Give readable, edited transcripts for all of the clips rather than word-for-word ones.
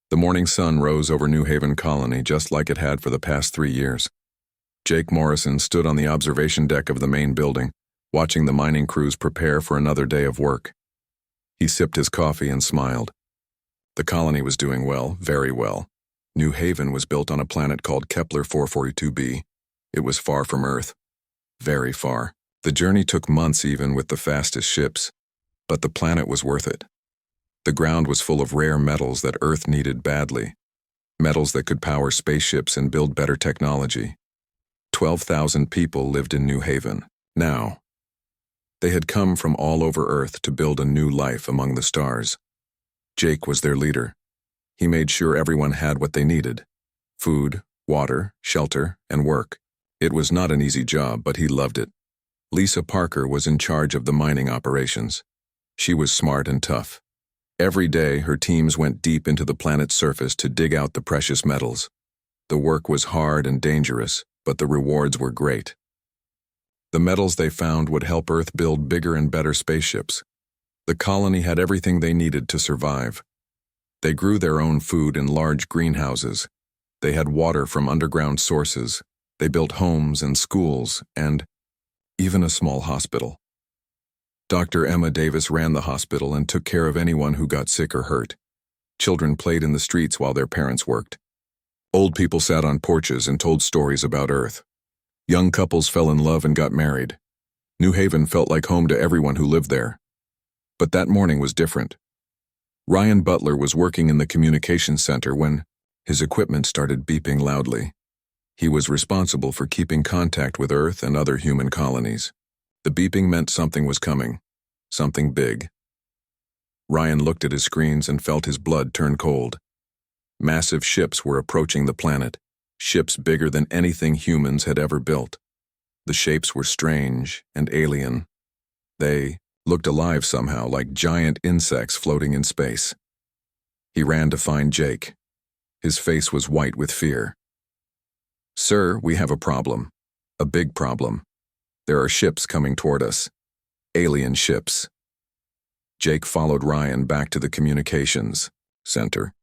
The morning sun rose over New Haven Colony just like it had for the past 3 years. Jake Morrison stood on the observation deck of the main building, watching the mining crews prepare for another day of work. He sipped his coffee and smiled. The colony was doing well, very well. New Haven was built on a planet called Kepler 442b. It was far from Earth. Very far. The journey took months even with the fastest ships, but the planet was worth it. The ground was full of rare metals that Earth needed badly. Metals that could power spaceships and build better technology. 12,000 people lived in New Haven. Now, they had come from all over Earth to build a new life among the stars. Jake was their leader. He made sure everyone had what they needed: food, water, shelter, and work. It was not an easy job, but he loved it. Lisa Parker was in charge of the mining operations. She was smart and tough. Every day, her teams went deep into the planet's surface to dig out the precious metals. The work was hard and dangerous, but the rewards were great. The metals they found would help Earth build bigger and better spaceships. The colony had everything they needed to survive. They grew their own food in large greenhouses. They had water from underground sources. They built homes and schools and even a small hospital. Dr. Emma Davis ran the hospital and took care of anyone who got sick or hurt. Children played in the streets while their parents worked. Old people sat on porches and told stories about Earth. Young couples fell in love and got married. New Haven felt like home to everyone who lived there. But that morning was different. Ryan Butler was working in the communications center when his equipment started beeping loudly. He was responsible for keeping contact with Earth and other human colonies. The beeping meant something was coming, something big. Ryan looked at his screens and felt his blood turn cold. Massive ships were approaching the planet, ships bigger than anything humans had ever built. The shapes were strange and alien. They looked alive somehow, like giant insects floating in space. He ran to find Jake. His face was white with fear. "Sir, we have a problem. A big problem. There are ships coming toward us. Alien ships." Jake followed Ryan back to the communications center.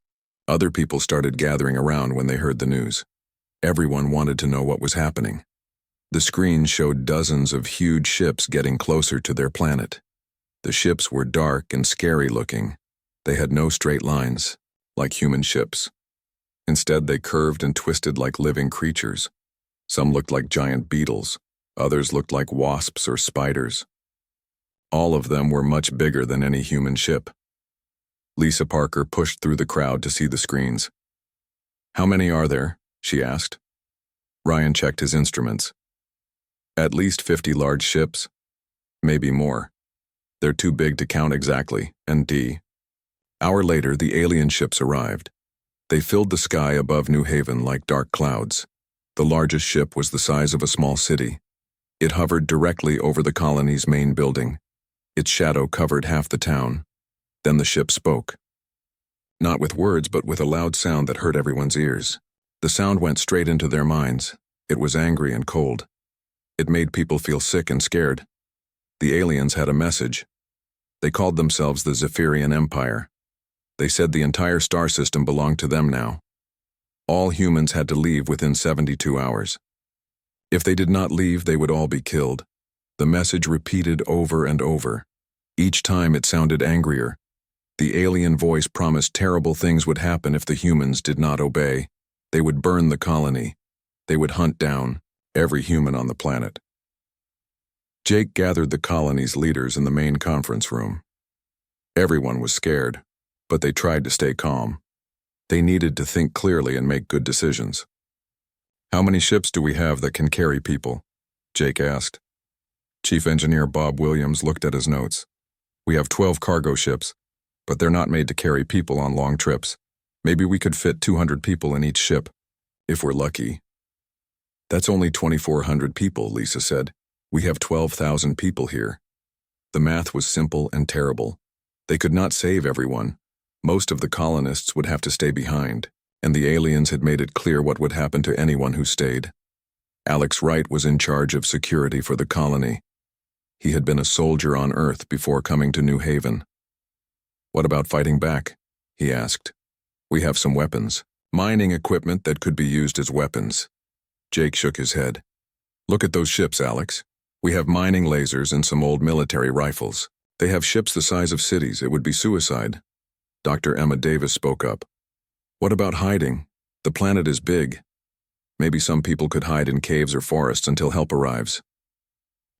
Other people started gathering around when they heard the news. Everyone wanted to know what was happening. The screen showed dozens of huge ships getting closer to their planet. The ships were dark and scary looking. They had no straight lines, like human ships. Instead, they curved and twisted like living creatures. Some looked like giant beetles. Others looked like wasps or spiders. All of them were much bigger than any human ship. Lisa Parker pushed through the crowd to see the screens. "How many are there?" she asked. Ryan checked his instruments. "At least 50 large ships. Maybe more. They're too big to count exactly, and Hour later, the alien ships arrived. They filled the sky above New Haven like dark clouds. The largest ship was the size of a small city. It hovered directly over the colony's main building. Its shadow covered half the town. Then the ship spoke. Not with words, but with a loud sound that hurt everyone's ears. The sound went straight into their minds. It was angry and cold. It made people feel sick and scared. The aliens had a message. They called themselves the Zephyrian Empire. They said the entire star system belonged to them now. All humans had to leave within 72 hours. If they did not leave, they would all be killed. The message repeated over and over. Each time it sounded angrier. The alien voice promised terrible things would happen if the humans did not obey. They would burn the colony. They would hunt down every human on the planet. Jake gathered the colony's leaders in the main conference room. Everyone was scared, but they tried to stay calm. They needed to think clearly and make good decisions. "How many ships do we have that can carry people?" Jake asked. Chief Engineer Bob Williams looked at his notes. "We have 12 cargo ships, but they're not made to carry people on long trips. Maybe we could fit 200 people in each ship, if we're lucky." "That's only 2,400 people," Lisa said. "We have 12,000 people here." The math was simple and terrible. They could not save everyone. Most of the colonists would have to stay behind, and the aliens had made it clear what would happen to anyone who stayed. Alex Wright was in charge of security for the colony. He had been a soldier on Earth before coming to New Haven. "What about fighting back?" he asked. We have some weapons. Mining equipment that could be used as weapons. Jake shook his head. Look at those ships, Alex. We have mining lasers and some old military rifles. They have ships the size of cities. It would be suicide. Dr. Emma Davis spoke up. What about hiding? The planet is big. Maybe some people could hide in caves or forests until help arrives.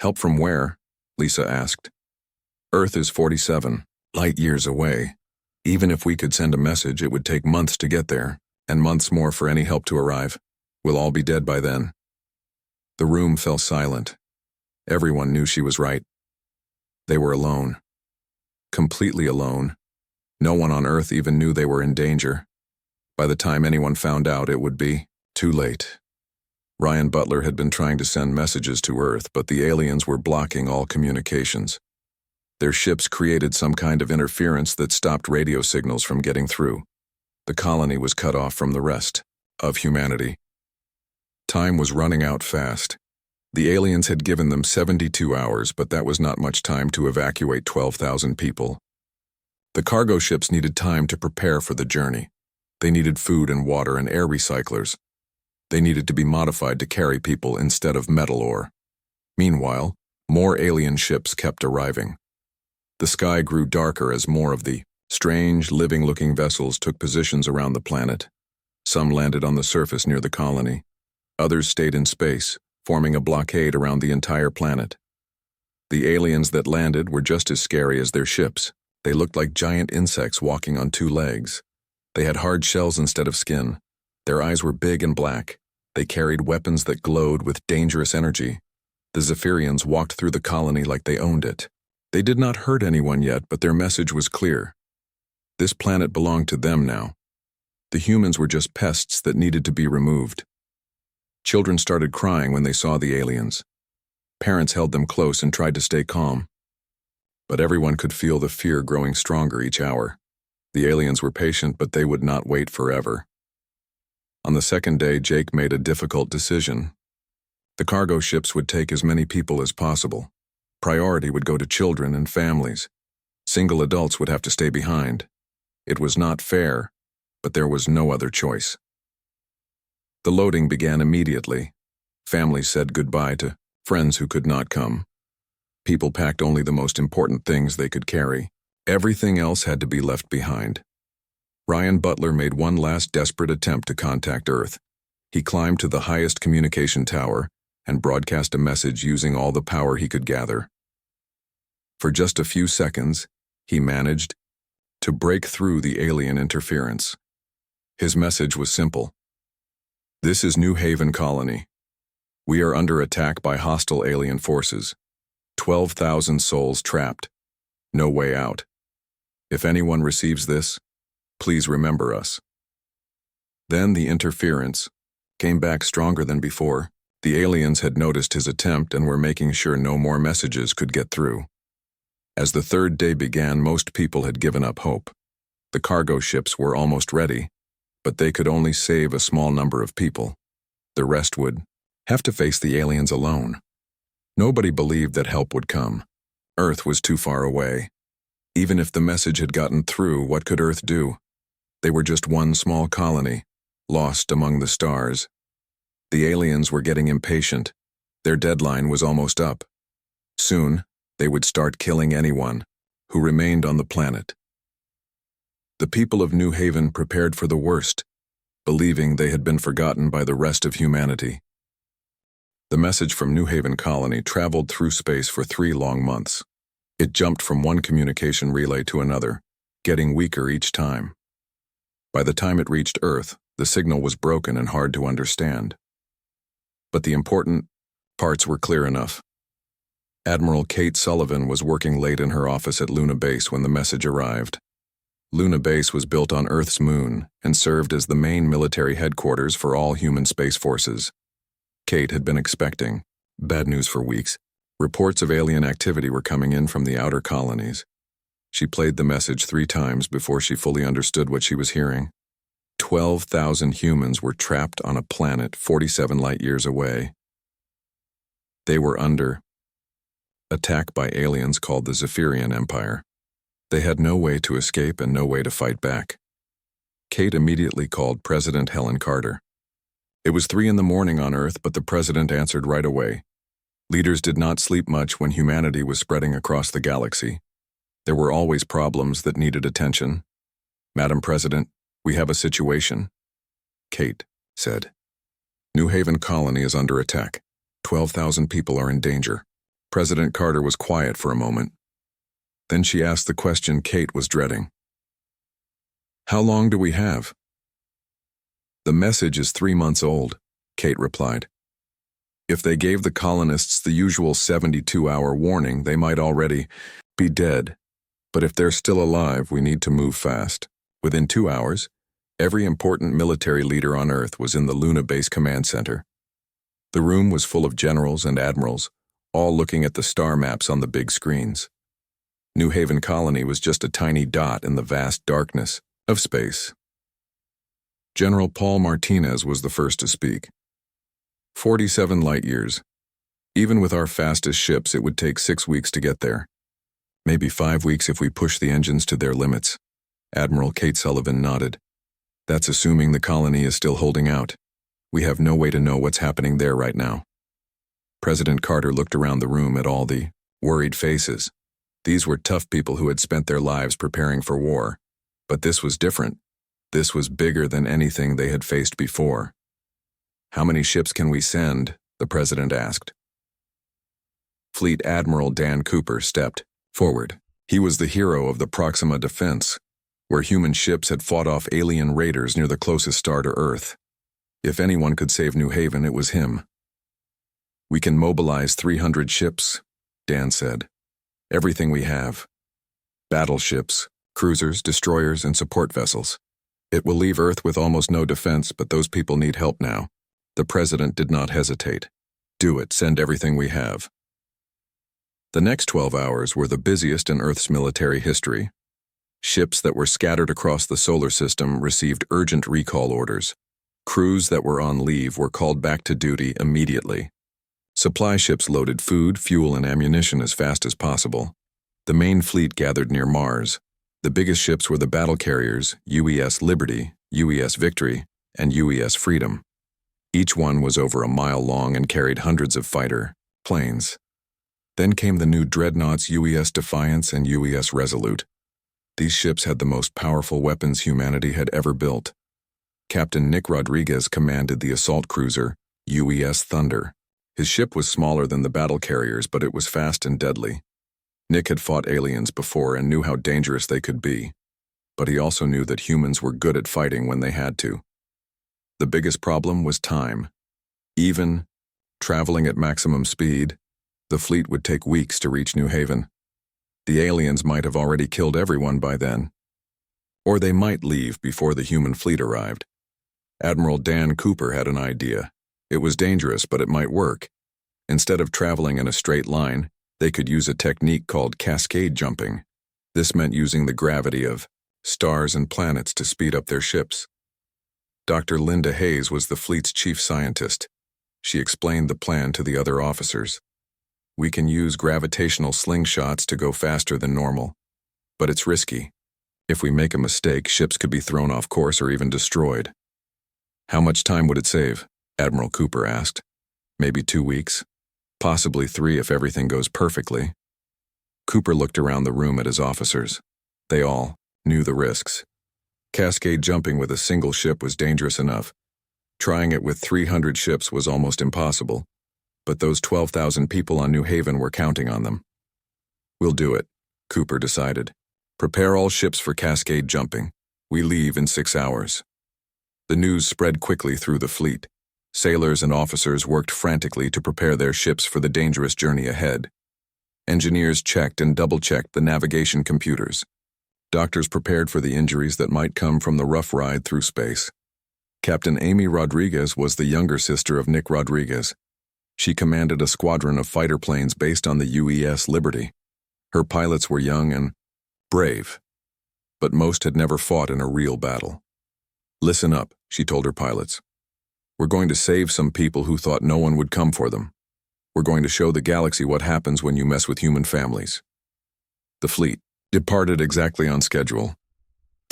Help from where? Lisa asked. Earth is 47 light years away. Even if we could send a message, it would take months to get there, and months more for any help to arrive. We'll all be dead by then. The room fell silent. Everyone knew she was right. They were alone. Completely alone. No one on Earth even knew they were in danger. By the time anyone found out, it would be too late. Ryan Butler had been trying to send messages to Earth, but the aliens were blocking all communications. Their ships created some kind of interference that stopped radio signals from getting through. The colony was cut off from the rest of humanity. Time was running out fast. The aliens had given them 72 hours, but that was not much time to evacuate 12,000 people. The cargo ships needed time to prepare for the journey. They needed food and water and air recyclers. They needed to be modified to carry people instead of metal ore. Meanwhile, more alien ships kept arriving. The sky grew darker as more of the strange, living-looking vessels took positions around the planet. Some landed on the surface near the colony. Others stayed in space, forming a blockade around the entire planet. The aliens that landed were just as scary as their ships. They looked like giant insects walking on two legs. They had hard shells instead of skin. Their eyes were big and black. They carried weapons that glowed with dangerous energy. The Zephyrians walked through the colony like they owned it. They did not hurt anyone yet, but their message was clear. This planet belonged to them now. The humans were just pests that needed to be removed. Children started crying when they saw the aliens. Parents held them close and tried to stay calm. But everyone could feel the fear growing stronger each hour. The aliens were patient, but they would not wait forever. On the second day, Jake made a difficult decision. The cargo ships would take as many people as possible. Priority would go to children and families. Single adults would have to stay behind. It was not fair, but there was no other choice. The loading began immediately. Families said goodbye to friends who could not come. People packed only the most important things they could carry. Everything else had to be left behind. Ryan Butler made one last desperate attempt to contact Earth. He climbed to the highest communication tower and broadcast a message using all the power he could gather. For just a few seconds, he managed to break through the alien interference. His message was simple. This is New Haven Colony. We are under attack by hostile alien forces. 12,000 souls trapped. No way out. If anyone receives this, please remember us. Then the interference came back stronger than before. The aliens had noticed his attempt and were making sure no more messages could get through. As the third day began, most people had given up hope. The cargo ships were almost ready, but they could only save a small number of people. The rest would have to face the aliens alone. Nobody believed that help would come. Earth was too far away. Even if the message had gotten through, what could Earth do? They were just one small colony, lost among the stars. The aliens were getting impatient. Their deadline was almost up. Soon, they would start killing anyone who remained on the planet. The people of New Haven prepared for the worst, believing they had been forgotten by the rest of humanity. The message from New Haven Colony traveled through space for 3 long months. It jumped from one communication relay to another, getting weaker each time. By the time it reached Earth, the signal was broken and hard to understand. But the important parts were clear enough. Admiral Kate Sullivan was working late in her office at Luna Base when the message arrived. Luna Base was built on Earth's moon and served as the main military headquarters for all human space forces. Kate had been expecting bad news for weeks. Reports of alien activity were coming in from the outer colonies. She played the message 3 times before she fully understood what she was hearing. 12,000 humans were trapped on a planet 47 light-years away. They were under attack by aliens called the Zephyrian Empire. They had no way to escape and no way to fight back. Kate immediately called President Helen Carter. It was 3 in the morning on Earth, but the president answered right away. Leaders did not sleep much when humanity was spreading across the galaxy. There were always problems that needed attention. "Madam President, we have a situation," Kate said. "New Haven colony is under attack. 12,000 people are in danger." President Carter was quiet for a moment. Then she asked the question Kate was dreading. "How long do we have?" "The message is 3 months old," Kate replied. "If they gave the colonists the usual 72-hour warning, they might already be dead. But if they're still alive, we need to move fast." Within 2 hours, every important military leader on Earth was in the Luna Base Command Center. The room was full of generals and admirals, all looking at the star maps on the big screens. New Haven Colony was just a tiny dot in the vast darkness of space. General Paul Martinez was the first to speak. 47 light-years. Even with our fastest ships, it would take 6 weeks to get there. Maybe 5 weeks if we push the engines to their limits. Admiral Kate Sullivan nodded. "That's assuming the colony is still holding out. We have no way to know what's happening there right now." President Carter looked around the room at all the worried faces. These were tough people who had spent their lives preparing for war. But this was different. This was bigger than anything they had faced before. "How many ships can we send?" the president asked. Fleet Admiral Dan Cooper stepped forward. He was the hero of the Proxima defense, where human ships had fought off alien raiders near the closest star to Earth. If anyone could save New Haven, it was him. "We can mobilize 300 ships," Dan said. "Everything we have. Battleships, cruisers, destroyers, and support vessels. It will leave Earth with almost no defense, but those people need help now." The president did not hesitate. "Do it. Send everything we have." The next 12 hours were the busiest in Earth's military history. Ships that were scattered across the solar system received urgent recall orders. Crews that were on leave were called back to duty immediately. Supply ships loaded food, fuel, and ammunition as fast as possible. The main fleet gathered near Mars. The biggest ships were the battle carriers, UES Liberty, UES Victory, and UES Freedom. Each one was over a mile long and carried hundreds of fighter planes. Then came the new dreadnoughts UES Defiance and UES Resolute. These ships had the most powerful weapons humanity had ever built. Captain Nick Rodriguez commanded the assault cruiser, UES Thunder. His ship was smaller than the battle carriers, but it was fast and deadly. Nick had fought aliens before and knew how dangerous they could be. But he also knew that humans were good at fighting when they had to. The biggest problem was time. Even traveling at maximum speed, the fleet would take weeks to reach New Haven. The aliens might have already killed everyone by then. Or they might leave before the human fleet arrived. Admiral Dan Cooper had an idea. It was dangerous, but it might work. Instead of traveling in a straight line, they could use a technique called cascade jumping. This meant using the gravity of stars and planets to speed up their ships. Dr. Linda Hayes was the fleet's chief scientist. She explained the plan to the other officers. "We can use gravitational slingshots to go faster than normal, but it's risky. If we make a mistake, ships could be thrown off course or even destroyed." "How much time would it save?" Admiral Cooper asked. "Maybe 2 weeks, possibly 3 if everything goes perfectly." Cooper looked around the room at his officers. They all knew the risks. Cascade jumping with a single ship was dangerous enough. Trying it with 300 ships was almost impossible. But those 12,000 people on New Haven were counting on them. "We'll do it," Cooper decided. "Prepare all ships for cascade jumping. We leave in 6 hours." The news spread quickly through the fleet. Sailors and officers worked frantically to prepare their ships for the dangerous journey ahead. Engineers checked and double-checked the navigation computers. Doctors prepared for the injuries that might come from the rough ride through space. Captain Amy Rodriguez was the younger sister of Nick Rodriguez. She commanded a squadron of fighter planes based on the UES Liberty. Her pilots were young and brave, but most had never fought in a real battle. "Listen up," she told her pilots. "We're going to save some people who thought no one would come for them. We're going to show the galaxy what happens when you mess with human families." The fleet departed exactly on schedule.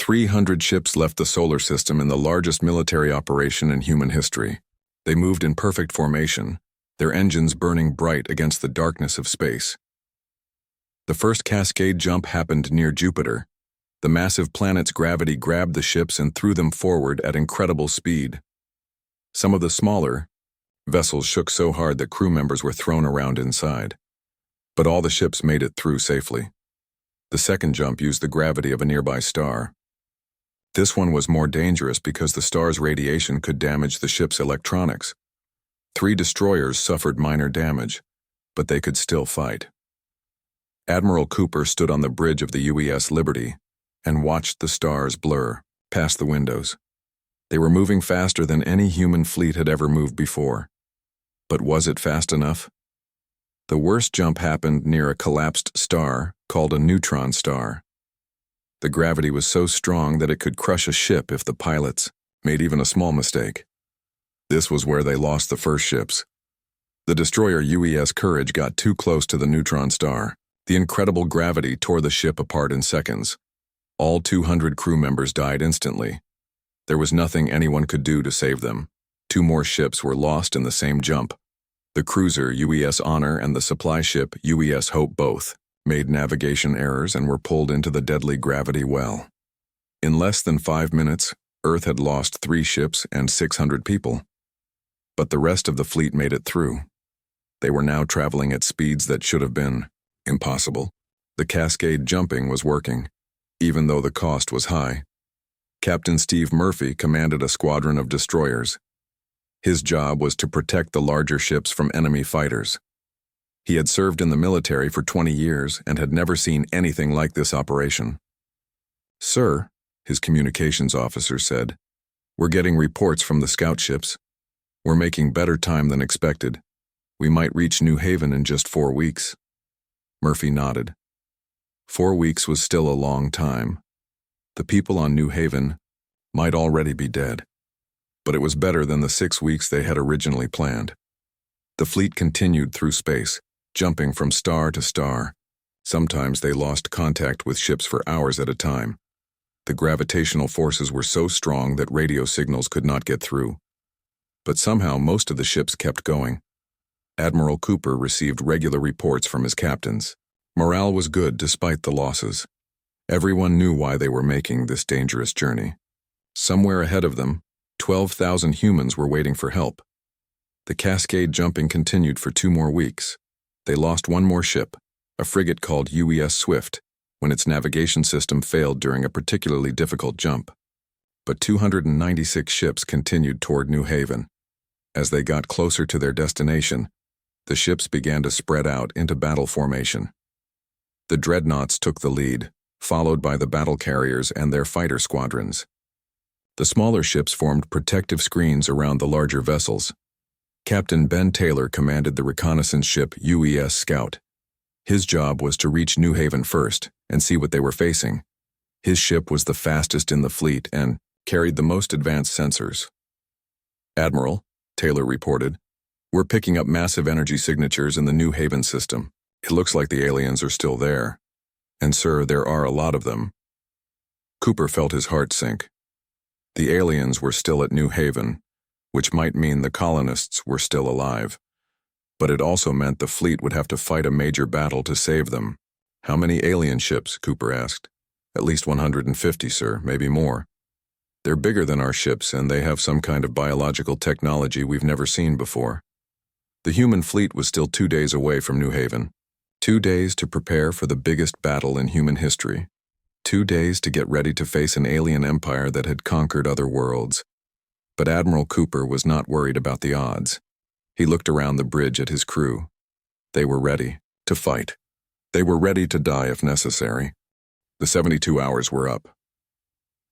300 ships left the solar system in the largest military operation in human history. They moved in perfect formation, their engines burning bright against the darkness of space. The first cascade jump happened near Jupiter. The massive planet's gravity grabbed the ships and threw them forward at incredible speed. Some of the smaller vessels shook so hard that crew members were thrown around inside. But all the ships made it through safely. The second jump used the gravity of a nearby star. This one was more dangerous because the star's radiation could damage the ship's electronics. 3 destroyers suffered minor damage, but they could still fight. Admiral Cooper stood on the bridge of the UES Liberty and watched the stars blur past the windows. They were moving faster than any human fleet had ever moved before. But was it fast enough? The worst jump happened near a collapsed star called a neutron star. The gravity was so strong that it could crush a ship if the pilots made even a small mistake. This was where they lost the first ships. The destroyer UES Courage got too close to the neutron star. The incredible gravity tore the ship apart in seconds. All 200 crew members died instantly. There was nothing anyone could do to save them. 2 more ships were lost in the same jump. The cruiser UES Honor and the supply ship UES Hope both made navigation errors and were pulled into the deadly gravity well. In less than 5 minutes, Earth had lost 3 ships and 600 people. But the rest of the fleet made it through. They were now traveling at speeds that should have been impossible. The cascade jumping was working, even though the cost was high. Captain Steve Murphy commanded a squadron of destroyers. His job was to protect the larger ships from enemy fighters. He had served in the military for 20 years and had never seen anything like this operation. "Sir," his communications officer said, "we're getting reports from the scout ships. We're making better time than expected. We might reach New Haven in just 4 weeks." Murphy nodded. 4 weeks was still a long time. The people on New Haven might already be dead, but it was better than the 6 weeks they had originally planned. The fleet continued through space, jumping from star to star. Sometimes they lost contact with ships for hours at a time. The gravitational forces were so strong that radio signals could not get through. But somehow most of the ships kept going. Admiral Cooper received regular reports from his captains. Morale was good despite the losses. Everyone knew why they were making this dangerous journey. Somewhere ahead of them, 12,000 humans were waiting for help. The cascade jumping continued for 2 more weeks. They lost 1 more ship, a frigate called UES Swift, when its navigation system failed during a particularly difficult jump. But 296 ships continued toward New Haven. As they got closer to their destination, the ships began to spread out into battle formation. The dreadnoughts took the lead, followed by the battle carriers and their fighter squadrons. The smaller ships formed protective screens around the larger vessels. Captain Ben Taylor commanded the reconnaissance ship UES Scout. His job was to reach New Haven first and see what they were facing. His ship was the fastest in the fleet and carried the most advanced sensors. "Admiral," Taylor reported, "we're picking up massive energy signatures in the New Haven system. It looks like the aliens are still there. And sir, there are a lot of them." Cooper felt his heart sink. The aliens were still at New Haven, which might mean the colonists were still alive. But it also meant the fleet would have to fight a major battle to save them. "How many alien ships?" Cooper asked. "At least 150, sir, maybe more. They're bigger than our ships, and they have some kind of biological technology we've never seen before." The human fleet was still 2 days away from New Haven. 2 days to prepare for the biggest battle in human history. 2 days to get ready to face an alien empire that had conquered other worlds. But Admiral Cooper was not worried about the odds. He looked around the bridge at his crew. They were ready to fight. They were ready to die if necessary. The 72 hours were up.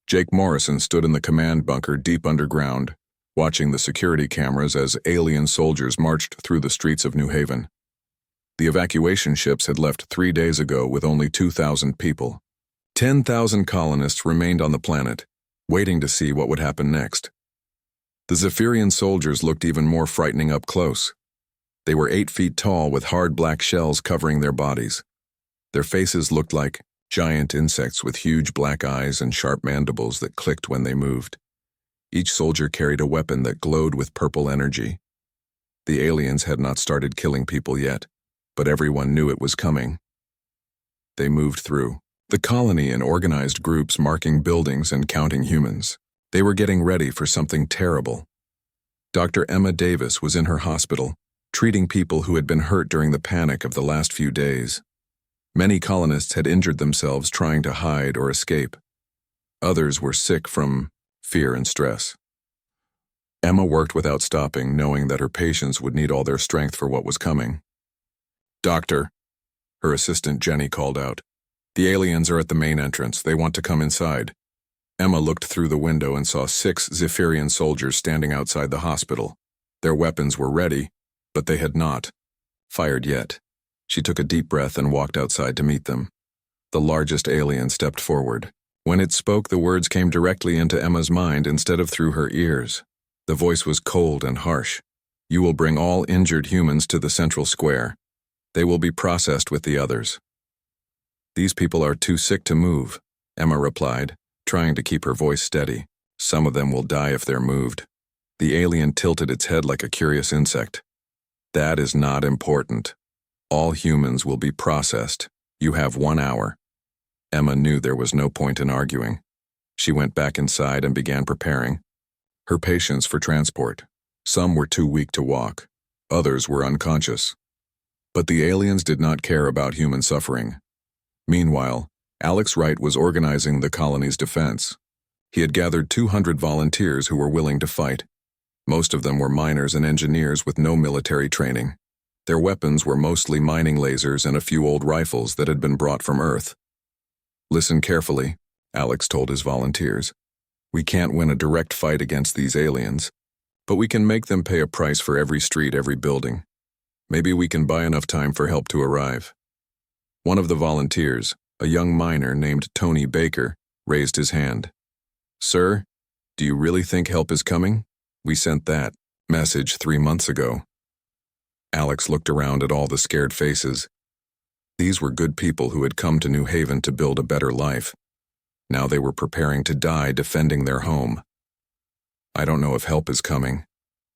Jake Morrison stood in the command bunker deep underground, watching the security cameras as alien soldiers marched through the streets of New Haven. The evacuation ships had left 3 days ago with only 2,000 people. 10,000 colonists remained on the planet, waiting to see what would happen next. The Zephyrian soldiers looked even more frightening up close. They were 8 feet tall with hard black shells covering their bodies. Their faces looked like Giant insects with huge black eyes and sharp mandibles that clicked when they moved. Each soldier carried a weapon that glowed with purple energy. The aliens had not started killing people yet, but everyone knew it was coming. They moved through the colony in organized groups, marking buildings and counting humans. They were getting ready for something terrible. Dr. Emma Davis was in her hospital, treating people who had been hurt during the panic of the last few days. Many colonists had injured themselves trying to hide or escape. Others were sick from fear and stress. Emma worked without stopping, knowing that her patients would need all their strength for what was coming. "Doctor," her assistant Jenny called out, "the aliens are at the main entrance. They want to come inside." Emma looked through the window and saw 6 Zephyrian soldiers standing outside the hospital. Their weapons were ready, but they had not fired yet. She took a deep breath and walked outside to meet them. The largest alien stepped forward. When it spoke, the words came directly into Emma's mind instead of through her ears. The voice was cold and harsh. "You will bring all injured humans to the central square. They will be processed with the others." "These people are too sick to move," Emma replied, trying to keep her voice steady. "Some of them will die if they're moved." The alien tilted its head like a curious insect. "That is not important. All humans will be processed. You have 1 hour." Emma knew there was no point in arguing. She went back inside and began preparing her patients for transport. Some were too weak to walk. Others were unconscious. But the aliens did not care about human suffering. Meanwhile, Alex Wright was organizing the colony's defense. He had gathered 200 volunteers who were willing to fight. Most of them were miners and engineers with no military training. Their weapons were mostly mining lasers and a few old rifles that had been brought from Earth. "Listen carefully," Alex told his volunteers. "We can't win a direct fight against these aliens, but we can make them pay a price for every street, every building. Maybe we can buy enough time for help to arrive." One of the volunteers, a young miner named Tony Baker, raised his hand. "Sir, do you really think help is coming? We sent that message 3 months ago." Alex looked around at all the scared faces. These were good people who had come to New Haven to build a better life. Now they were preparing to die defending their home. "I don't know if help is coming,"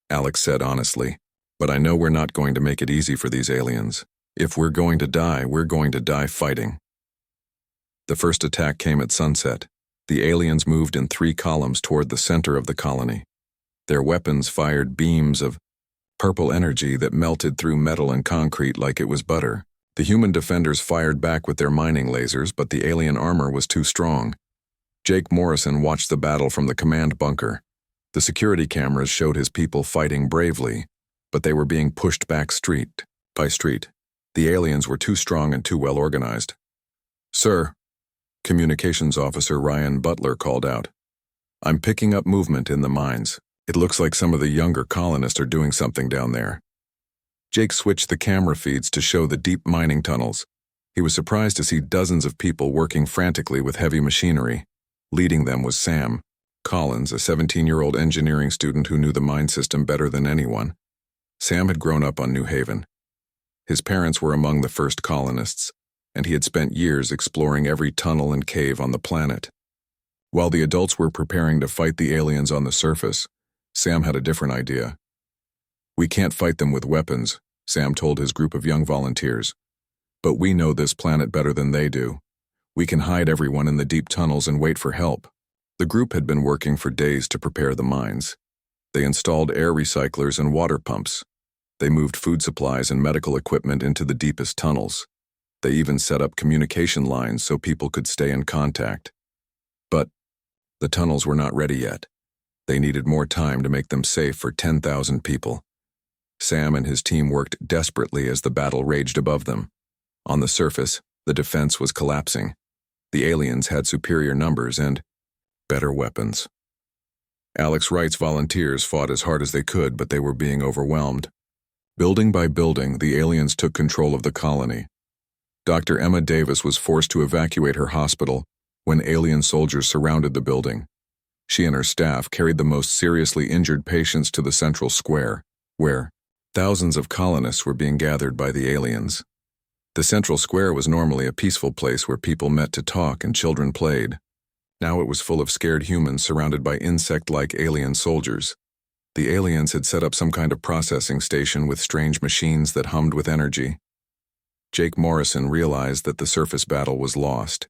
Alex said honestly, "but I know we're not going to make it easy for these aliens. If we're going to die, we're going to die fighting." The first attack came at sunset. The aliens moved in 3 columns toward the center of the colony. Their weapons fired beams of purple energy that melted through metal and concrete like it was butter. The human defenders fired back with their mining lasers, but the alien armor was too strong. Jake Morrison watched the battle from the command bunker. The security cameras showed his people fighting bravely, but they were being pushed back street by street. The aliens were too strong and too well organized. "Sir," Communications Officer Ryan Butler called out, "I'm picking up movement in the mines. It looks like some of the younger colonists are doing something down there." Jake switched the camera feeds to show the deep mining tunnels. He was surprised to see dozens of people working frantically with heavy machinery. Leading them was Sam Collins, a 17-year-old engineering student who knew the mine system better than anyone. Sam had grown up on New Haven. His parents were among the first colonists, and he had spent years exploring every tunnel and cave on the planet. While the adults were preparing to fight the aliens on the surface, Sam had a different idea. "We can't fight them with weapons," Sam told his group of young volunteers. "But we know this planet better than they do. We can hide everyone in the deep tunnels and wait for help." The group had been working for days to prepare the mines. They installed air recyclers and water pumps. They moved food supplies and medical equipment into the deepest tunnels. They even set up communication lines so people could stay in contact. But the tunnels were not ready yet. They needed more time to make them safe for 10,000 people. Sam and his team worked desperately as the battle raged above them. On the surface, the defense was collapsing. The aliens had superior numbers and better weapons. Alex Wright's volunteers fought as hard as they could, but they were being overwhelmed. Building by building, the aliens took control of the colony. Dr. Emma Davis was forced to evacuate her hospital when alien soldiers surrounded the building. She and her staff carried the most seriously injured patients to the central square, where thousands of colonists were being gathered by the aliens. The central square was normally a peaceful place where people met to talk and children played. Now it was full of scared humans surrounded by insect-like alien soldiers. The aliens had set up some kind of processing station with strange machines that hummed with energy. Jake Morrison realized that the surface battle was lost.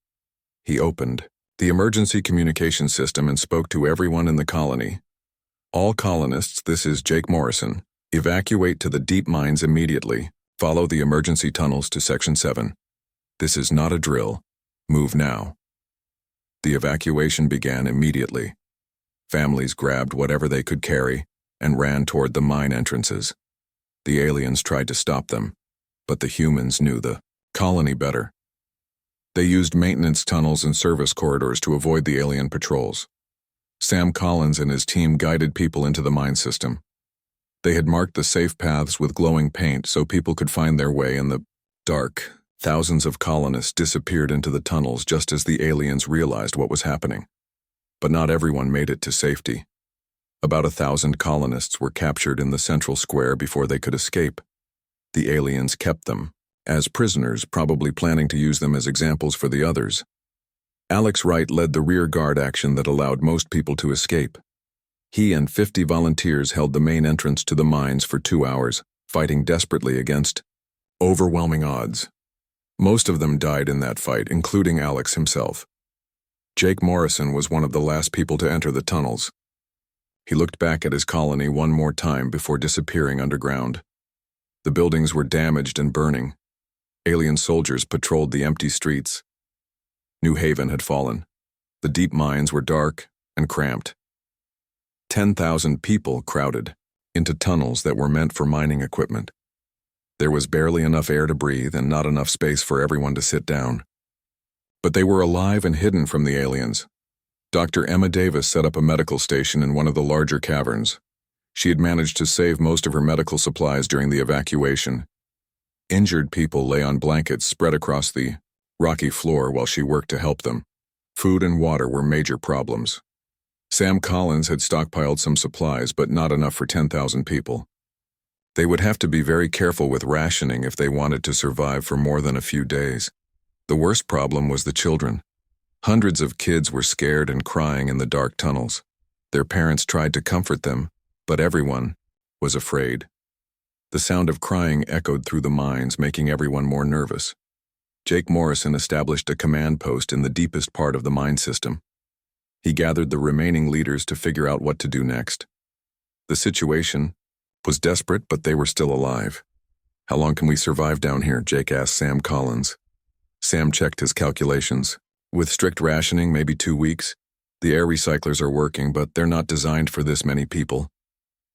He opened the emergency communication system and spoke to everyone in the colony. All colonists, this is Jake Morrison. Evacuate to the deep mines immediately. Follow the emergency tunnels to Section 7. This is not a drill. Move now. The evacuation began immediately. Families grabbed whatever they could carry and ran toward the mine entrances. The aliens tried to stop them, but the humans knew the colony better. They used maintenance tunnels and service corridors to avoid the alien patrols. Sam Collins and his team guided people into the mine system. They had marked the safe paths with glowing paint so people could find their way in the dark. Thousands of colonists disappeared into the tunnels just as the aliens realized what was happening. But not everyone made it to safety. About 1,000 colonists were captured in the central square before they could escape. The aliens kept them as prisoners, probably planning to use them as examples for the others. Alex Wright led the rear guard action that allowed most people to escape. He and 50 volunteers held the main entrance to the mines for 2 hours, fighting desperately against overwhelming odds. Most of them died in that fight, including Alex himself. Jake Morrison was one of the last people to enter the tunnels. He looked back at his colony one more time before disappearing underground. The buildings were damaged and burning. Alien soldiers patrolled the empty streets. New Haven had fallen. The deep mines were dark and cramped. 10,000 people crowded into tunnels that were meant for mining equipment. There was barely enough air to breathe and not enough space for everyone to sit down. But they were alive and hidden from the aliens. Dr. Emma Davis set up a medical station in one of the larger caverns. She had managed to save most of her medical supplies during the evacuation. Injured people lay on blankets spread across the rocky floor while she worked to help them. Food and water were major problems. Sam Collins had stockpiled some supplies, but not enough for 10,000 people. They would have to be very careful with rationing if they wanted to survive for more than a few days. The worst problem was the children. Hundreds of kids were scared and crying in the dark tunnels. Their parents tried to comfort them, but everyone was afraid. The sound of crying echoed through the mines, making everyone more nervous. Jake Morrison established a command post in the deepest part of the mine system. He gathered the remaining leaders to figure out what to do next. The situation was desperate, but they were still alive. "How long can we survive down here?" Jake asked Sam Collins. Sam checked his calculations. "With strict rationing, maybe 2 weeks. The air recyclers are working, but they're not designed for this many people.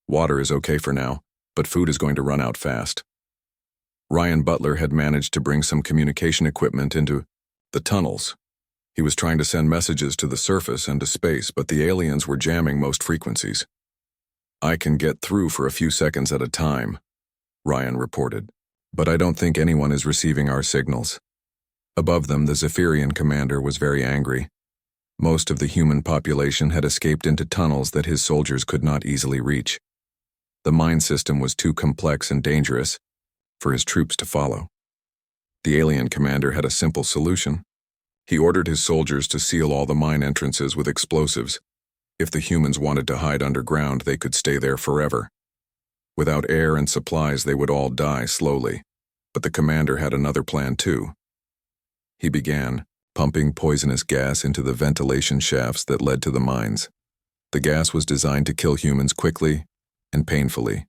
Water is okay for now, but food is going to run out fast." Ryan Butler had managed to bring some communication equipment into the tunnels. He was trying to send messages to the surface and to space, but the aliens were jamming most frequencies. "I can get through for a few seconds at a time," Ryan reported, "but I don't think anyone is receiving our signals." Above them, the Zephyrian commander was very angry. Most of the human population had escaped into tunnels that his soldiers could not easily reach. The mine system was too complex and dangerous for his troops to follow. The alien commander had a simple solution. He ordered his soldiers to seal all the mine entrances with explosives. If the humans wanted to hide underground, they could stay there forever. Without air and supplies, they would all die slowly. But the commander had another plan too. He began pumping poisonous gas into the ventilation shafts that led to the mines. The gas was designed to kill humans quickly and painfully.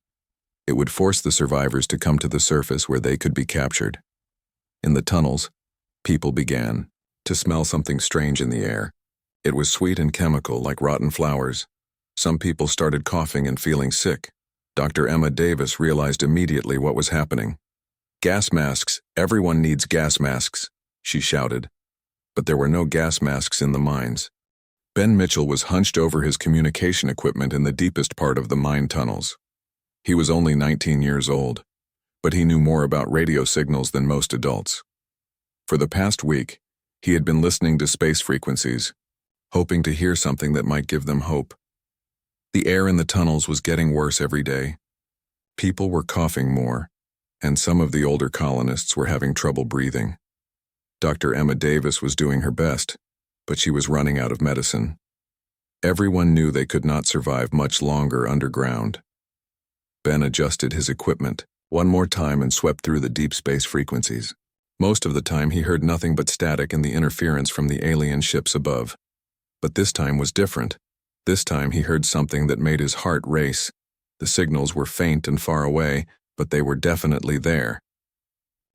It would force the survivors to come to the surface where they could be captured. In the tunnels, people began to smell something strange in the air. It was sweet and chemical, like rotten flowers. Some people started coughing and feeling sick. Dr. Emma Davis realized immediately what was happening. "Gas masks! Everyone needs gas masks!" she shouted. But there were no gas masks in the mines. Ben Mitchell was hunched over his communication equipment in the deepest part of the mine tunnels. He was only 19 years old, but he knew more about radio signals than most adults. For the past week, he had been listening to space frequencies, hoping to hear something that might give them hope. The air in the tunnels was getting worse every day. People were coughing more. and some of the older colonists were having trouble breathing. Dr. Emma Davis was doing her best, but she was running out of medicine. Everyone knew they could not survive much longer underground. Ben adjusted his equipment one more time and swept through the deep space frequencies. Most of the time he heard nothing but static and the interference from the alien ships above. But this time was different. This time he heard something that made his heart race. The signals were faint and far away, but they were definitely there.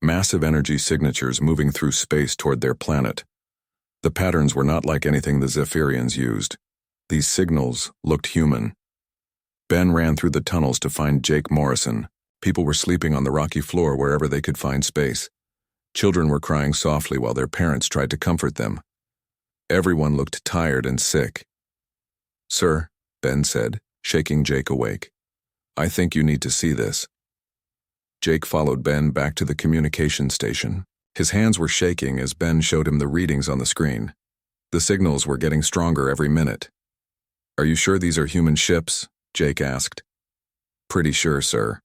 Massive energy signatures moving through space toward their planet. The patterns were not like anything the Zephyrians used. These signals looked human. Ben ran through the tunnels to find Jake Morrison. People were sleeping on the rocky floor wherever they could find space. Children were crying softly while their parents tried to comfort them. Everyone looked tired and sick. "Sir," Ben said, shaking Jake awake, "I think you need to see this." Jake followed Ben back to the communication station. His hands were shaking as Ben showed him the readings on the screen. The signals were getting stronger every minute. "Are you sure these are human ships?" Jake asked. "Pretty sure, sir.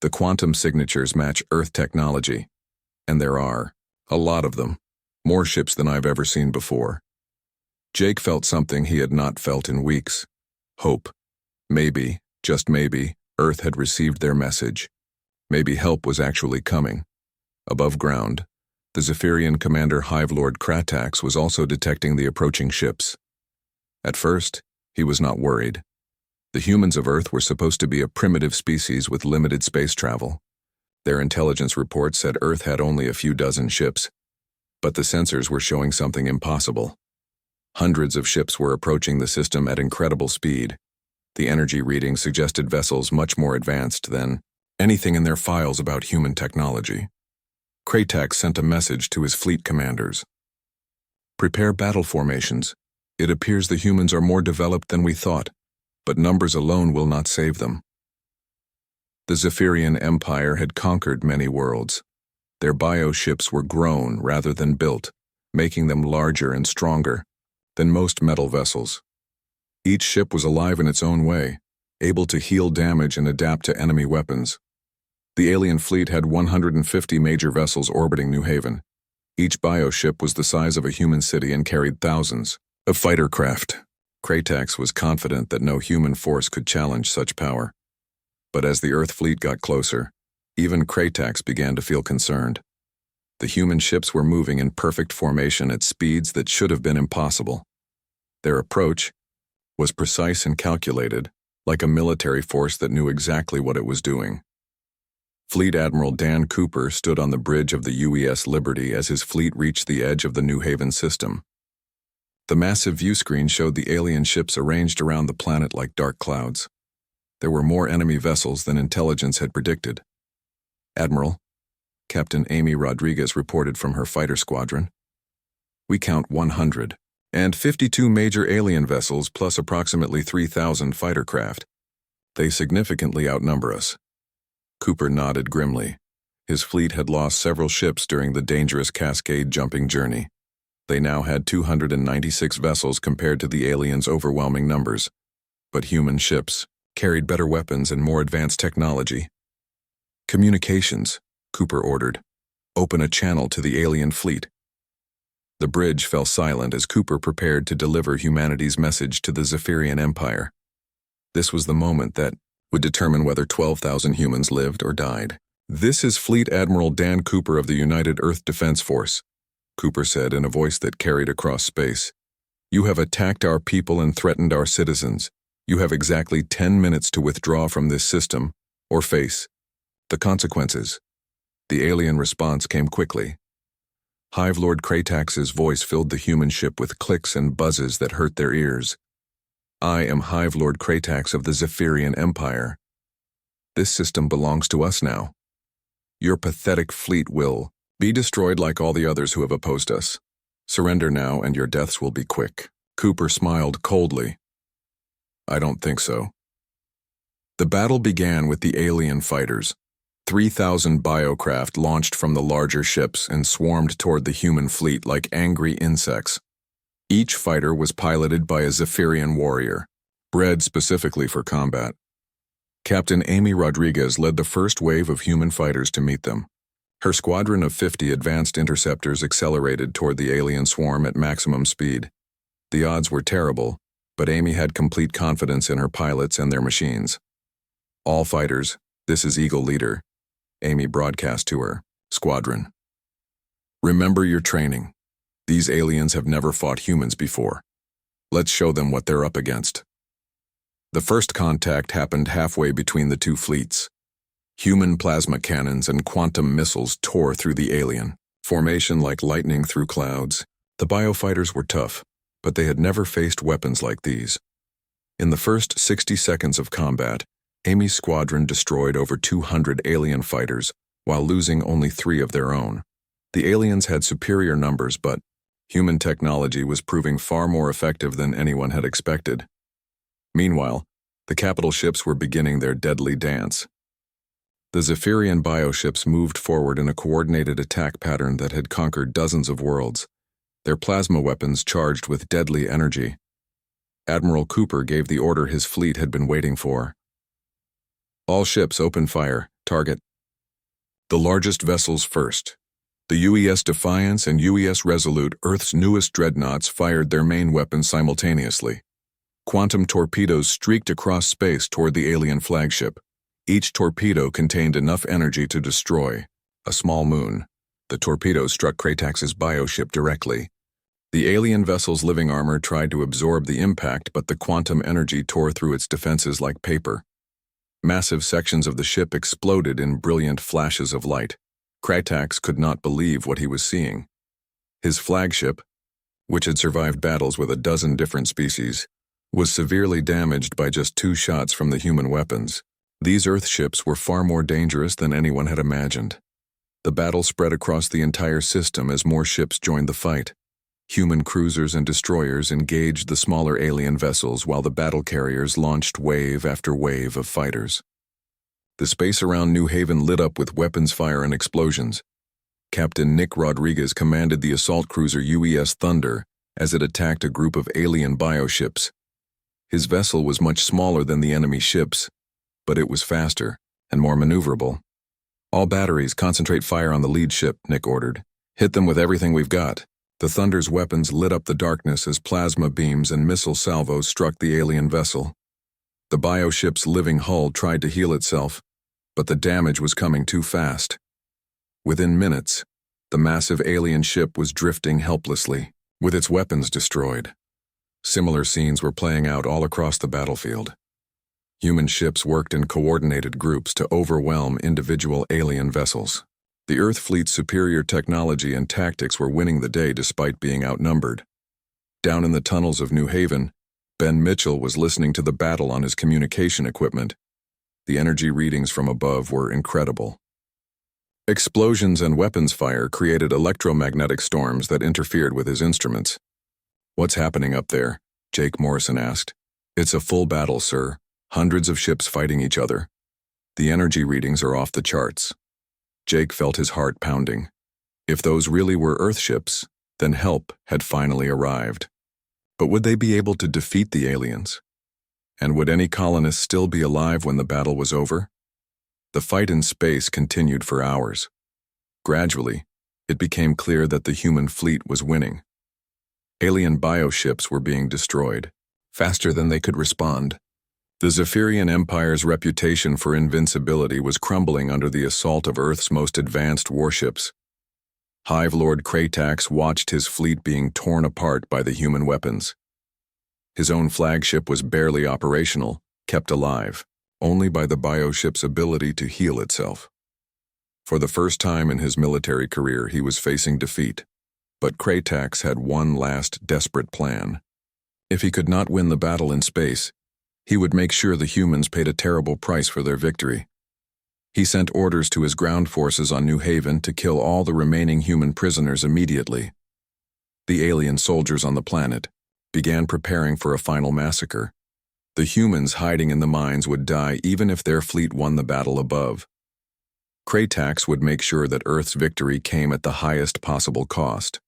The quantum signatures match Earth technology, and there are a lot of them, more ships than I've ever seen before." Jake felt something he had not felt in weeks. Hope. Maybe, just maybe, Earth had received their message. Maybe help was actually coming. Above ground, the Zephyrian commander Hive Lord Kratax was also detecting the approaching ships. At first, he was not worried. The humans of Earth were supposed to be a primitive species with limited space travel. Their intelligence reports said Earth had only a few dozen ships, but the sensors were showing something impossible. Hundreds of ships were approaching the system at incredible speed. The energy readings suggested vessels much more advanced than anything in their files about human technology. Kratax sent a message to his fleet commanders. "Prepare battle formations. It appears the humans are more developed than we thought, but numbers alone will not save them." The Zephyrian Empire had conquered many worlds. Their bioships were grown rather than built, making them larger and stronger than most metal vessels. Each ship was alive in its own way, able to heal damage and adapt to enemy weapons. The alien fleet had 150 major vessels orbiting New Haven. Each bioship was the size of a human city and carried thousands of fighter craft. Kratax was confident that no human force could challenge such power. But as the Earth fleet got closer, even Kratax began to feel concerned. The human ships were moving in perfect formation at speeds that should have been impossible. Their approach was precise and calculated, like a military force that knew exactly what it was doing. Fleet Admiral Dan Cooper stood on the bridge of the UES Liberty as his fleet reached the edge of the New Haven system. The massive view screen showed the alien ships arranged around the planet like dark clouds. There were more enemy vessels than intelligence had predicted. "Admiral," Captain Amy Rodriguez reported from her fighter squadron, "we count 152 major alien vessels plus approximately 3,000 fighter craft. They significantly outnumber us." Cooper nodded grimly. His fleet had lost several ships during the dangerous cascade-jumping journey. They now had 296 vessels compared to the aliens' overwhelming numbers. But human ships carried better weapons and more advanced technology. "Communications," Cooper ordered. "Open a channel to the alien fleet." The bridge fell silent as Cooper prepared to deliver humanity's message to the Zephyrian Empire. This was the moment that would determine whether 12,000 humans lived or died. "This is Fleet Admiral Dan Cooper of the United Earth Defense Force," Cooper said in a voice that carried across space. "You have attacked our people and threatened our citizens. You have exactly 10 minutes to withdraw from this system, or face the consequences." The alien response came quickly. Hive Lord Kratax's voice filled the human ship with clicks and buzzes that hurt their ears. "I am Hive Lord Kratax of the Zephyrian Empire. This system belongs to us now. Your pathetic fleet will be destroyed like all the others who have opposed us. Surrender now and your deaths will be quick." Cooper smiled coldly. "I don't think so." The battle began with the alien fighters. 3,000 biocraft launched from the larger ships and swarmed toward the human fleet like angry insects. Each fighter was piloted by a Zephyrian warrior, bred specifically for combat. Captain Amy Rodriguez led the first wave of human fighters to meet them. Her squadron of 50 advanced interceptors accelerated toward the alien swarm at maximum speed. The odds were terrible, but Amy had complete confidence in her pilots and their machines. "All fighters, this is Eagle Leader," Amy broadcast to her squadron. "Remember your training. These aliens have never fought humans before. Let's show them what they're up against." The first contact happened halfway between the two fleets. Human plasma cannons and quantum missiles tore through the alien formation like lightning through clouds. The biofighters were tough, but they had never faced weapons like these. In the first 60 seconds of combat, Amy's squadron destroyed over 200 alien fighters, while losing only 3 of their own. The aliens had superior numbers, but human technology was proving far more effective than anyone had expected. Meanwhile, the capital ships were beginning their deadly dance. The Zephyrian bioships moved forward in a coordinated attack pattern that had conquered dozens of worlds, their plasma weapons charged with deadly energy. Admiral Cooper gave the order his fleet had been waiting for. "All ships open fire. Target." The largest vessels first. The UES Defiance and UES Resolute, Earth's newest dreadnoughts, fired their main weapons simultaneously. Quantum torpedoes streaked across space toward the alien flagship. Each torpedo contained enough energy to destroy a small moon. The torpedoes struck Kratax's bioship directly. The alien vessel's living armor tried to absorb the impact, but the quantum energy tore through its defenses like paper. Massive sections of the ship exploded in brilliant flashes of light. Kratax could not believe what he was seeing. His flagship, which had survived battles with a dozen different species, was severely damaged by just 2 shots from the human weapons. These Earth ships were far more dangerous than anyone had imagined. The battle spread across the entire system as more ships joined the fight. Human cruisers and destroyers engaged the smaller alien vessels while the battle carriers launched wave after wave of fighters. The space around New Haven lit up with weapons fire and explosions. Captain Nick Rodriguez commanded the assault cruiser UES Thunder as it attacked a group of alien bioships. His vessel was much smaller than the enemy ships, but it was faster and more maneuverable. "All batteries, concentrate fire on the lead ship," Nick ordered. "Hit them with everything we've got." The Thunder's weapons lit up the darkness as plasma beams and missile salvos struck the alien vessel. The bioship's living hull tried to heal itself, but the damage was coming too fast. Within minutes, the massive alien ship was drifting helplessly, with its weapons destroyed. Similar scenes were playing out all across the battlefield. Human ships worked in coordinated groups to overwhelm individual alien vessels. The Earth fleet's superior technology and tactics were winning the day despite being outnumbered. Down in the tunnels of New Haven, Ben Mitchell was listening to the battle on his communication equipment. The energy readings from above were incredible. Explosions and weapons fire created electromagnetic storms that interfered with his instruments. "What's happening up there?" Jake Morrison asked. "It's a full battle, sir. Hundreds of ships fighting each other. The energy readings are off the charts." Jake felt his heart pounding. If those really were Earth ships, then help had finally arrived. But would they be able to defeat the aliens? And would any colonists still be alive when the battle was over? The fight in space continued for hours. Gradually, it became clear that the human fleet was winning. Alien bioships were being destroyed, faster than they could respond. The Zephyrian Empire's reputation for invincibility was crumbling under the assault of Earth's most advanced warships. Hive Lord Kratax watched his fleet being torn apart by the human weapons. His own flagship was barely operational, kept alive, only by the bioship's ability to heal itself. For the first time in his military career, he was facing defeat. But Kratax had one last desperate plan. If he could not win the battle in space, he would make sure the humans paid a terrible price for their victory. He sent orders to his ground forces on New Haven to kill all the remaining human prisoners immediately. The alien soldiers on the planet began preparing for a final massacre. The humans hiding in the mines would die even if their fleet won the battle above. Kratax would make sure that Earth's victory came at the highest possible cost.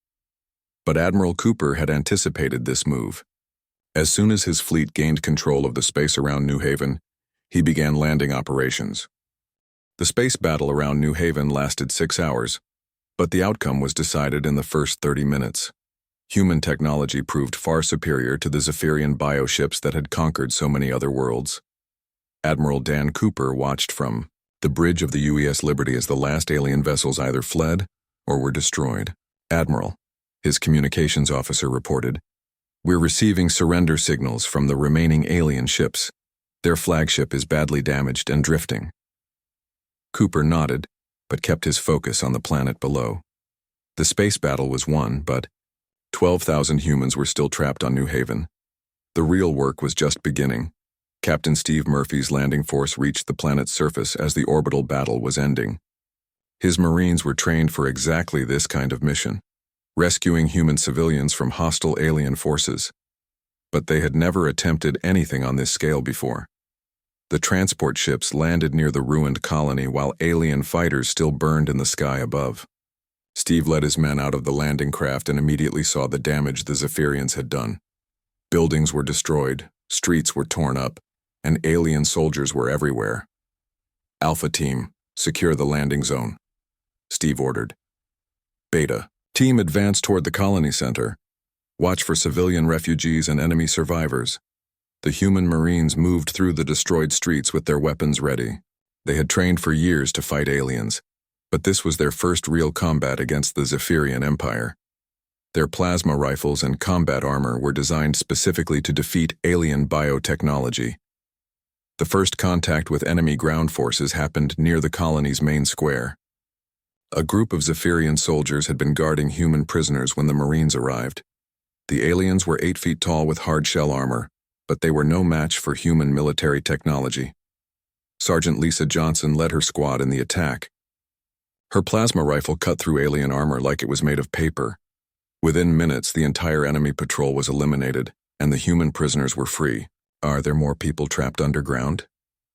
But Admiral Cooper had anticipated this move. As soon as his fleet gained control of the space around New Haven, He began landing operations. The space battle around New Haven lasted 6 hours, but the outcome was decided in the first 30 minutes. Human technology proved far superior to the Zephyrian bioships that had conquered so many other worlds. Admiral Dan Cooper watched from the bridge of the UES Liberty as the last alien vessels either fled or were destroyed. "Admiral," his communications officer reported, "we're receiving surrender signals from the remaining alien ships. Their flagship is badly damaged and drifting." Cooper nodded, but kept his focus on the planet below. The space battle was won, but 12,000 humans were still trapped on New Haven. The real work was just beginning. Captain Steve Murphy's landing force reached the planet's surface as the orbital battle was ending. His Marines were trained for exactly this kind of mission, rescuing human civilians from hostile alien forces. But they had never attempted anything on this scale before. The transport ships landed near the ruined colony while alien fighters still burned in the sky above. Steve led his men out of the landing craft and immediately saw the damage the Zephyrians had done. Buildings were destroyed, streets were torn up, and alien soldiers were everywhere. "Alpha Team, secure the landing zone," Steve ordered. "Beta Team, advance toward the colony center. Watch for civilian refugees and enemy survivors." The human Marines moved through the destroyed streets with their weapons ready. They had trained for years to fight aliens, but this was their first real combat against the Zephyrian Empire. Their plasma rifles and combat armor were designed specifically to defeat alien biotechnology. The first contact with enemy ground forces happened near the colony's main square. A group of Zephyrian soldiers had been guarding human prisoners when the Marines arrived. The aliens were 8 feet tall with hard shell armor, but they were no match for human military technology. Sergeant Lisa Johnson led her squad in the attack. Her plasma rifle cut through alien armor like it was made of paper. Within minutes, the entire enemy patrol was eliminated, and the human prisoners were free. "Are there more people trapped underground?"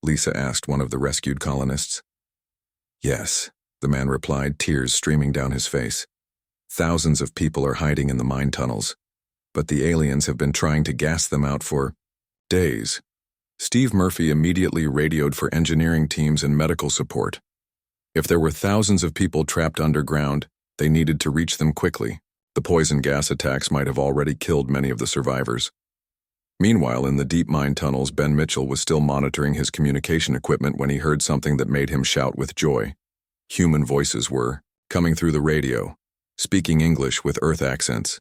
Lisa asked one of the rescued colonists. "Yes," the man replied, tears streaming down his face. "Thousands of people are hiding in the mine tunnels, but the aliens have been trying to gas them out for days." Steve Murphy immediately radioed for engineering teams and medical support. If there were thousands of people trapped underground, they needed to reach them quickly. The poison gas attacks might have already killed many of the survivors. Meanwhile, in the deep mine tunnels, Ben Mitchell was still monitoring his communication equipment when he heard something that made him shout with joy. Human voices were coming through the radio, speaking English with Earth accents.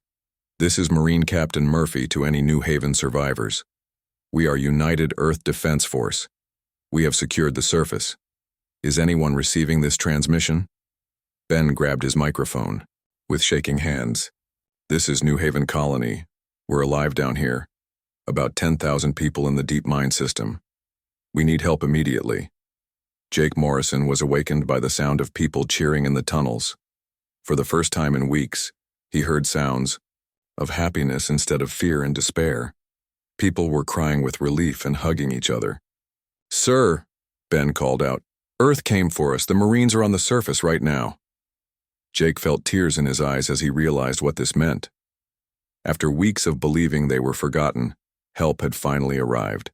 "This is Marine Captain Murphy to any New Haven survivors. We are United Earth Defense Force. We have secured the surface. Is anyone receiving this transmission?" Ben grabbed his microphone. With shaking hands, "This is New Haven Colony. We're alive down here. About 10,000 people in the deep mine system. We need help immediately." Jake Morrison was awakened by the sound of people cheering in the tunnels. For the first time in weeks, he heard sounds of happiness instead of fear and despair. People were crying with relief and hugging each other. "Sir," Ben called out, "Earth came for us. The Marines are on the surface right now." Jake felt tears in his eyes as he realized what this meant. After weeks of believing they were forgotten, help had finally arrived.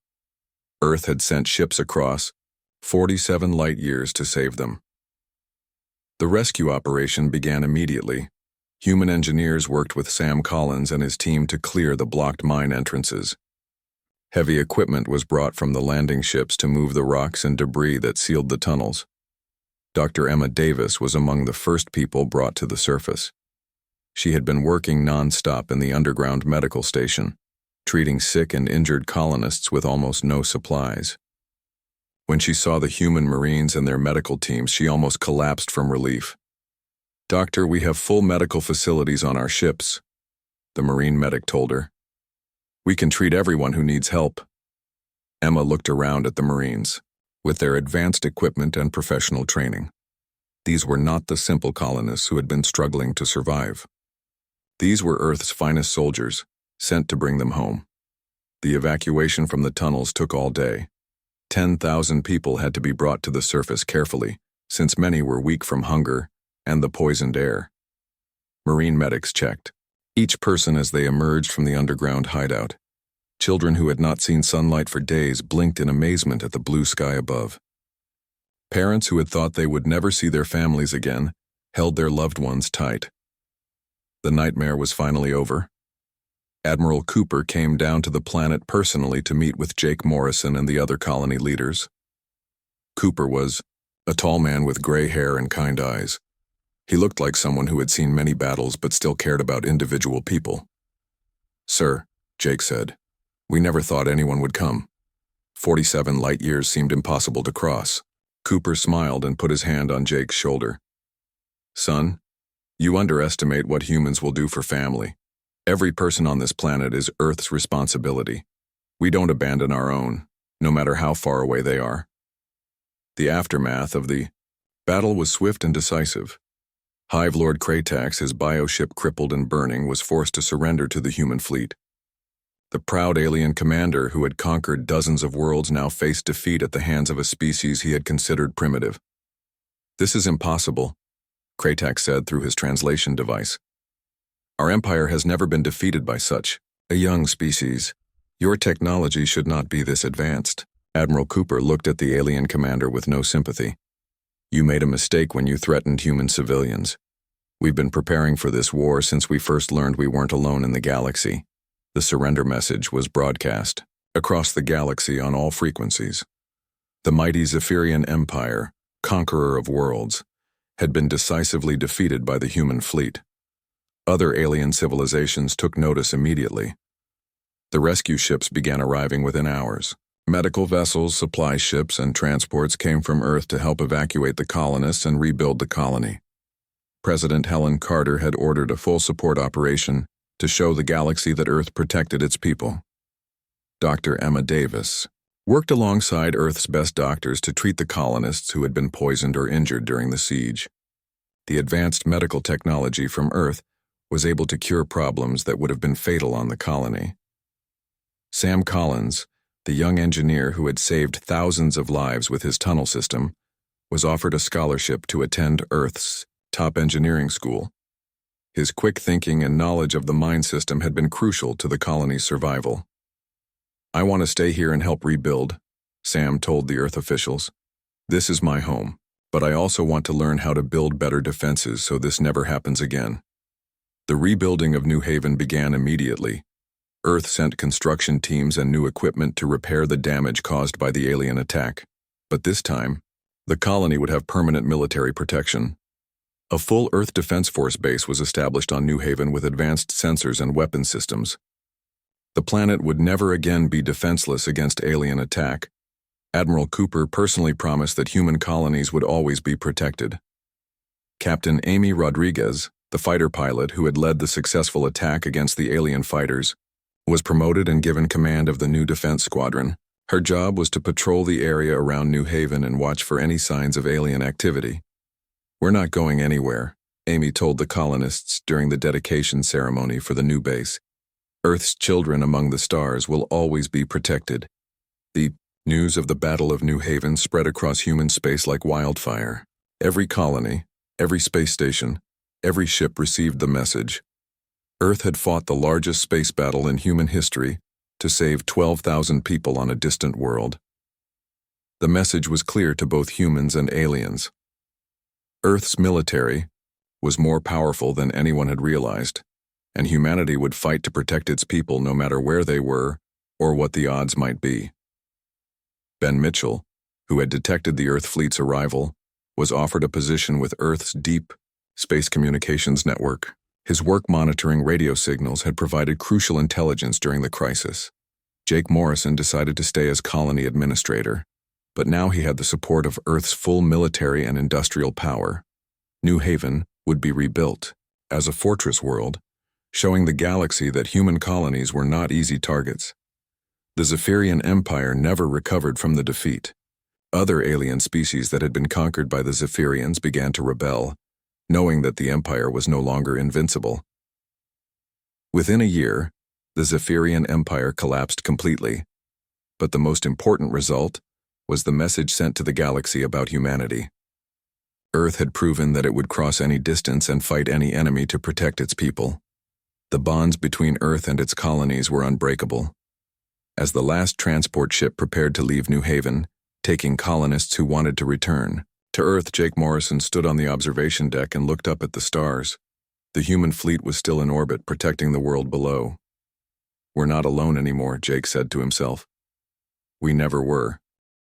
Earth had sent ships across 47 light years to save them. The rescue operation began immediately. Human engineers worked with Sam Collins and his team to clear the blocked mine entrances. Heavy equipment was brought from the landing ships to move the rocks and debris that sealed the tunnels. Dr. Emma Davis was among the first people brought to the surface. She had been working non-stop in the underground medical station, treating sick and injured colonists with almost no supplies. When she saw the human Marines and their medical teams, she almost collapsed from relief. "Doctor, we have full medical facilities on our ships," the Marine medic told her. "We can treat everyone who needs help." Emma looked around at the Marines, with their advanced equipment and professional training. These were not the simple colonists who had been struggling to survive. These were Earth's finest soldiers, sent to bring them home. The evacuation from the tunnels took all day. 10,000 people had to be brought to the surface carefully, since many were weak from hunger and the poisoned air. Marine medics checked each person as they emerged from the underground hideout. Children who had not seen sunlight for days blinked in amazement at the blue sky above. Parents who had thought they would never see their families again held their loved ones tight. The nightmare was finally over. Admiral Cooper came down to the planet personally to meet with Jake Morrison and the other colony leaders. Cooper was a tall man with gray hair and kind eyes. He looked like someone who had seen many battles but still cared about individual people. "Sir," Jake said, "we never thought anyone would come. 47 light years seemed impossible to cross." Cooper smiled and put his hand on Jake's shoulder. "Son, you underestimate what humans will do for family. Every person on this planet is Earth's responsibility. We don't abandon our own, no matter how far away they are." The aftermath of the battle was swift and decisive. Hive Lord Kratax, his bioship crippled and burning, was forced to surrender to the human fleet. The proud alien commander who had conquered dozens of worlds now faced defeat at the hands of a species he had considered primitive. "This is impossible," Kratax said through his translation device. "Our empire has never been defeated by such a young species. Your technology should not be this advanced." Admiral Cooper looked at the alien commander with no sympathy. "You made a mistake when you threatened human civilians. We've been preparing for this war since we first learned we weren't alone in the galaxy." The surrender message was broadcast across the galaxy on all frequencies. The mighty Zephyrian Empire, conqueror of worlds, had been decisively defeated by the human fleet. Other alien civilizations took notice immediately. The rescue ships began arriving within hours. Medical vessels, supply ships, and transports came from Earth to help evacuate the colonists and rebuild the colony. President Helen Carter had ordered a full support operation to show the galaxy that Earth protected its people. Dr. Emma Davis worked alongside Earth's best doctors to treat the colonists who had been poisoned or injured during the siege. The advanced medical technology from Earth was able to cure problems that would have been fatal on the colony. Sam Collins, the young engineer who had saved thousands of lives with his tunnel system, was offered a scholarship to attend Earth's top engineering school. His quick thinking and knowledge of the mine system had been crucial to the colony's survival. "I want to stay here and help rebuild," Sam told the Earth officials. "This is my home, but I also want to learn how to build better defenses so this never happens again." The rebuilding of New Haven began immediately. Earth sent construction teams and new equipment to repair the damage caused by the alien attack. But this time, the colony would have permanent military protection. A full Earth Defense Force base was established on New Haven with advanced sensors and weapon systems. The planet would never again be defenseless against alien attack. Admiral Cooper personally promised that human colonies would always be protected. Captain Amy Rodriguez, the fighter pilot who had led the successful attack against the alien fighters, was promoted and given command of the new defense squadron. Her job was to patrol the area around New Haven and watch for any signs of alien activity. "We're not going anywhere," Amy told the colonists during the dedication ceremony for the new base. "Earth's children among the stars will always be protected." The news of the Battle of New Haven spread across human space like wildfire. Every colony, every space station, every ship received the message. Earth had fought the largest space battle in human history to save 12,000 people on a distant world. The message was clear to both humans and aliens. Earth's military was more powerful than anyone had realized, and humanity would fight to protect its people no matter where they were or what the odds might be. Ben Mitchell, who had detected the Earth fleet's arrival, was offered a position with Earth's deep space communications network. His work monitoring radio signals had provided crucial intelligence during the crisis. Jake Morrison decided to stay as colony administrator, but now he had the support of Earth's full military and industrial power. New Haven would be rebuilt as a fortress world, showing the galaxy that human colonies were not easy targets. The Zephyrian Empire never recovered from the defeat. Other alien species that had been conquered by the Zephyrians began to rebel, knowing that the Empire was no longer invincible. Within a year, the Zephyrian Empire collapsed completely, but the most important result was the message sent to the galaxy about humanity. Earth had proven that it would cross any distance and fight any enemy to protect its people. The bonds between Earth and its colonies were unbreakable. As the last transport ship prepared to leave New Haven, taking colonists who wanted to return to Earth, Jake Morrison stood on the observation deck and looked up at the stars. The human fleet was still in orbit, protecting the world below. "We're not alone anymore," Jake said to himself. "We never were."